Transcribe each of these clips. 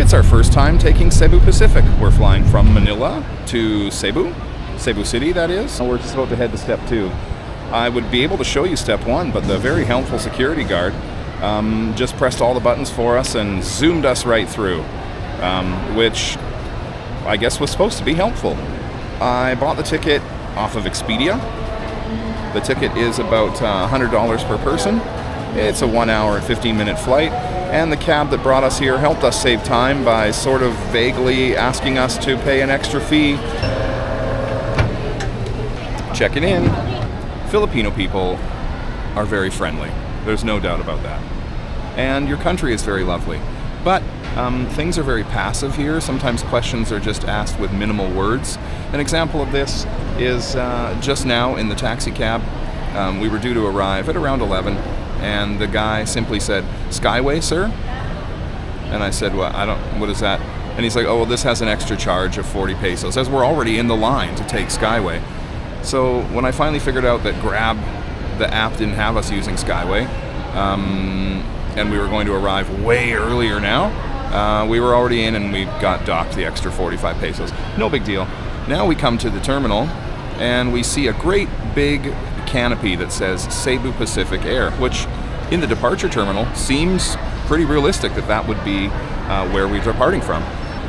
It's our first time taking Cebu Pacific. We're flying from Manila to Cebu City, that is. We're just about to head to step 2. I would be able to show you step 1, but the very helpful security guard just pressed all the buttons for us and zoomed us right through, which I guess was supposed to be helpful. I bought the ticket off of Expedia. The ticket is about $100 per person. It's a 1 hour and 15-minute flight, and the cab that brought us here helped us save time by sort of vaguely asking us to pay an extra fee. Checking in. Filipino people are very friendly. There's no doubt about that. And your country is very lovely. But things are very passive here. Sometimes questions are just asked with minimal words. An example of this is just now in the taxi cab. We were due to arrive at around 11, and the guy simply said, "Skyway, sir?" And I said, "Well, what is that?" And he's like, "Oh, well, this has an extra charge of 40 pesos, as we're already in the line to take Skyway." So when I finally figured out that Grab, the app, didn't have us using Skyway, and we were going to arrive way earlier now, we were already in and we got docked the extra 45 pesos. No big deal. Now we come to the terminal and we see a great big canopy that says Cebu Pacific Air, which in the departure terminal seems pretty realistic that would be where we're departing from.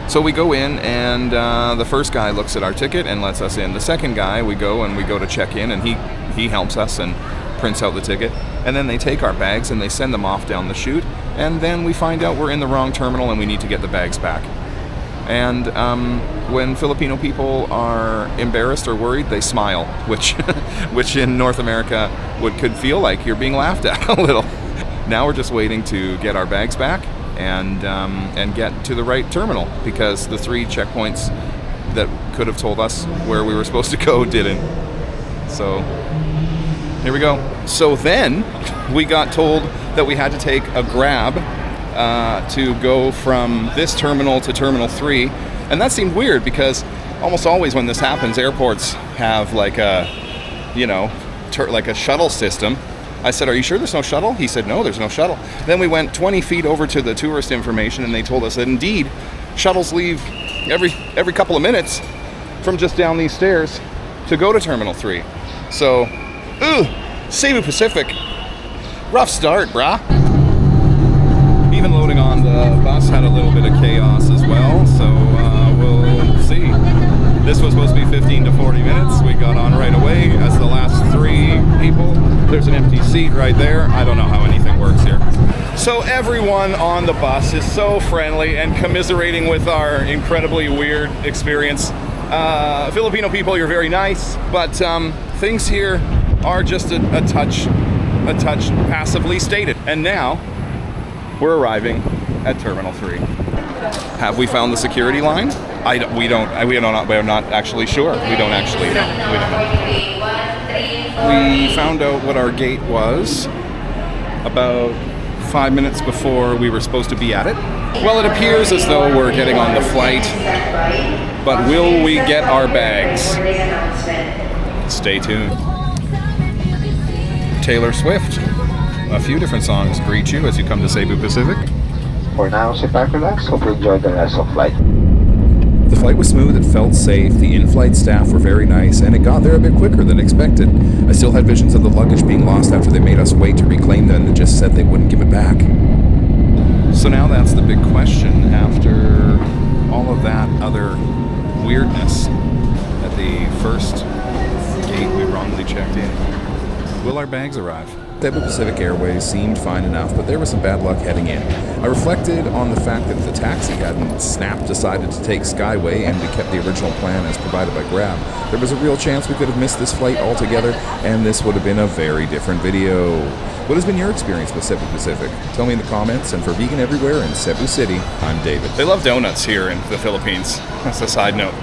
So we go in, and the first guy looks at our ticket and lets us in. The second guy, we go to check in, and he helps us and prints out the ticket. And then they take our bags and they send them off down the chute, and then we find out we're in the wrong terminal and we need to get the bags back. And when Filipino people are embarrassed or worried, they smile, which in North America could feel like you're being laughed at a little. Now we're just waiting to get our bags back and get to the right terminal, because the 3 checkpoints that could have told us where we were supposed to go didn't. So here we go. So then we got told that we had to take a Grab to go from this terminal to Terminal 3, and that seemed weird because almost always when this happens, airports have like a shuttle system. I said, "Are you sure there's no shuttle?" He said, "No, there's no shuttle." Then we went 20 feet over to the tourist information, and they told us that indeed shuttles leave every couple of minutes from just down these stairs to go to Terminal 3. So, Cebu Pacific, rough start, brah. Even loading on the bus had a little bit of chaos as well, so we'll see. This was supposed to be 15 to 40 minutes. We got on right away as the last 3 people. There's an empty seat right there. I don't know how anything works here. So everyone on the bus is so friendly and commiserating with our incredibly weird experience. Filipino people, you're very nice, but things here are just a touch passively stated. And now we're arriving at Terminal 3. Have we found the security line? We're not actually sure. We don't actually know. We don't know. We found out what our gate was about 5 minutes before we were supposed to be at it. Well, it appears as though we're getting on the flight, but will we get our bags? Stay tuned. Taylor Swift. A few different songs greet you as you come to Cebu Pacific. For now, sit back, relax. Hope you enjoy the rest of flight. The flight was smooth, it felt safe, the in-flight staff were very nice, and it got there a bit quicker than expected. I still had visions of the luggage being lost after they made us wait to reclaim them and just said they wouldn't give it back. So now that's the big question, after all of that other weirdness at the first gate we wrongly checked in. Will our bags arrive? Cebu Pacific Airways seemed fine enough, but there was some bad luck heading in. I reflected on the fact that if the taxi hadn't decided to take Skyway and we kept the original plan as provided by Grab, there was a real chance we could have missed this flight altogether, and this would have been a very different video. What has been your experience with Cebu Pacific? Tell me in the comments, and for Vegan Everywhere in Cebu City, I'm David. They love donuts here in the Philippines. That's a side note.